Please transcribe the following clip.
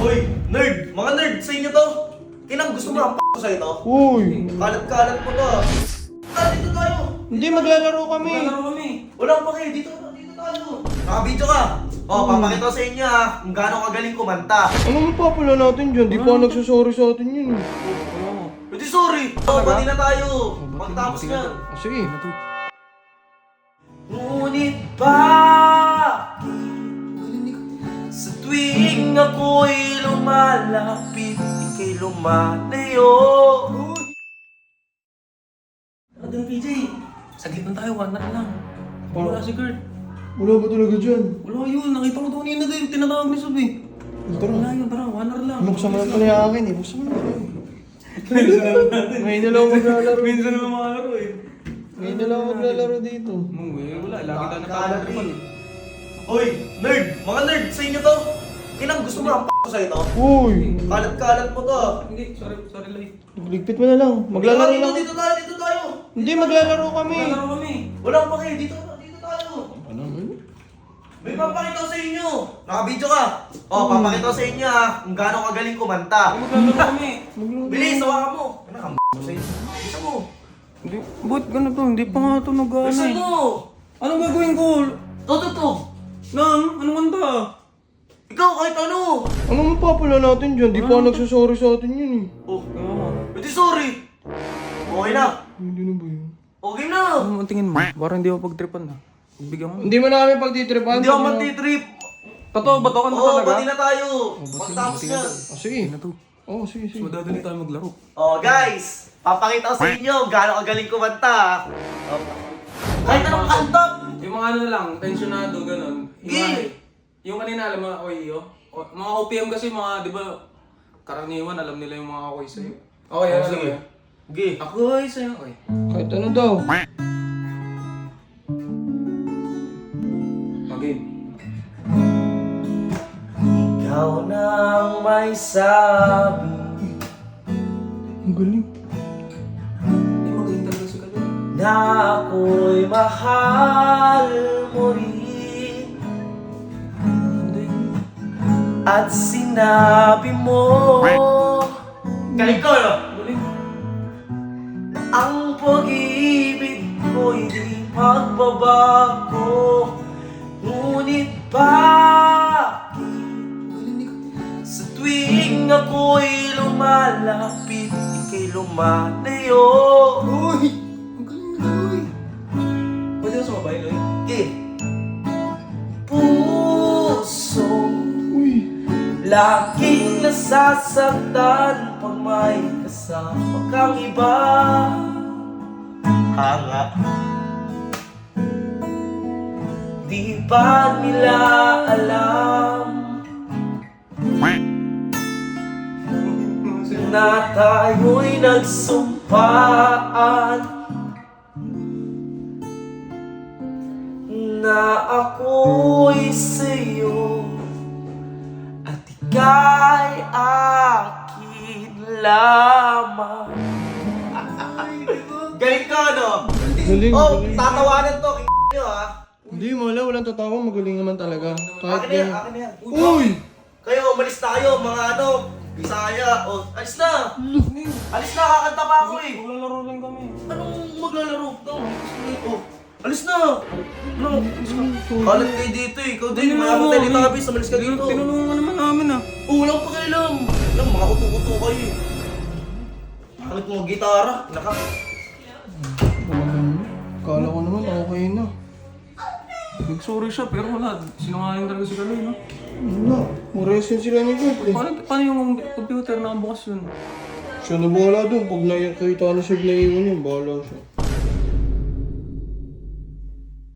Hoy, nerd! Mga nerd, sa inyo to! Kinang gusto mo ang p*** sa ito? Uy! Kalat-kalat mo to. Dito tayo! Hindi, maglalaro kami! Walang pa kayo, dito tayo! Naka-video ka! O, papakita ko sa inyo ha, kung gaano kagaling kumanta. Ano mo pa pala natin dyan? Di pa nagsasorry sa atin yun eh. Hindi sorry! O, pati na tayo! Pagtapos na. Sige. Ngunit sa tuwing ako'y lumalapit, ika'y lumalayo. Tara dun, PJ. Saglit lang tayo, 1 na lang. Wala si Kurt. Wala ba talaga dyan? Wala yun, nakita ko doon yun na din. Tinatawag ni Sub eh. Tara. Wala yun, tara, 1 hour lang. Buksan mo lang pala yung akin eh. Buksan mo lang pala. Ngayon na lang ako maglalaro. Minsan naman makalaro eh. Ngayon na lang ako maglalaro dito. Wala, lagi tayo nakakalapan eh. Hoy, nerd! Mga nerd, sa inyo to! Kinang gusto mo ang p*** sa ito? Uy! Kalat-kalat mo to. Hindi, sorry Lai. Ligpit mo na lang. Maglalaro lang. Dito tayo! Hindi, maglalaro kami. Maglalaro kami. Walang pa kayo, dito tayo! Ano? May papakita ko sa inyo! Naka-video ka! O, papakita ko sa inyo ha, kung gaano kagaling kumanta. Maglalaro kami. Bilis, hawakan mo! Ano kang b*** sa inyo? Bisa mo! Hindi, ba't ganito? Hindi pa nga ito nag-ano Bisa eh. mo! Anong gagawin ko? To! Anong kanta? Ikaw, kahit ano! Ano mo pa pala natin dyan? Di pa nagsasorry sa atin yun eh. Oh, Kaya nga. hindi sorry! Okay na! Hindi na ba yun? Okay na! Ano ang tingin mo? Parang hindi ako pagtripan na. Bigyan mo. Hindi mo na kami pagtitripan. Hindi ako magtitrip! Totoo ba to? Kanta Oo, talaga? pati na tayo! Pagtapos na! Sige. Ano to? Oo, sige. Madadali tayo maglaro. Oh, guys! Papakita ko sa inyo kung gaano kagaling kumanta. Oh. Kahit anong kanta! Yung mga ano na lang, tensionado, ganun. Yung kanina, alam mo, oyo. Mga OPM kasi, mga, di ba, karaniwan, alam nila yung mga ako'y sa'yo. Okay, ano sige. sige. Sige. Ako'y sa'yo, okay. Kahit ano daw. Mag-game. Ikaw nang may sabi. Ang galing. Hindi magaling talaga si Kaloy. Na ako'y mahal mo rin. Hindi. At sinabi mo galing ko, no? Galing. Ang pag-ibig ko'y di magbabago. Ngunit sa tuwing ako'y lumalapit, ika'y lumalayo. Uy! Ang galing na Kaloy. Pwede ka sumabay, Loy? Okay. Pusong Uy! laging nasasaktan pag may kasama kang iba. Hanga. Di ba nila alam na tayo'y nagsumpaan na ako'y sa'yo at ika'y akin lamang. Galing ka, no? Galing, Oh, galing. tatawanan to, nyo ha? Hindi mo wala, walang tatawa. Magaling naman talaga. Kahit Akin na yan, ganyan. akin na yan. Uy! Kayo, umalis na kayo, mga ano, Bisaya. O, alis na! Alis na, kakanta pa ako eh! Maglalaro lang kami. Anong maglalaro? Ito. Alis na! Ano? Kalat kayo dito eh. Ikaw din, mga ako teletabis, umalis ka dito. Tinulungan naman namin ah. Walang pakialam. Alam, mga uto-uto kayo eh. Bakit mo gitara? Naka. Kala ko naman okay na. Nag-sorry siya pero wala. Sinungaling talaga si Kaloy, no? Wala. Mures yun sila ni Kurt eh. Paano yung computer na bukas yun? Siya na bahala dun. Pag nakikita na siya naiwan yun, bahala siya.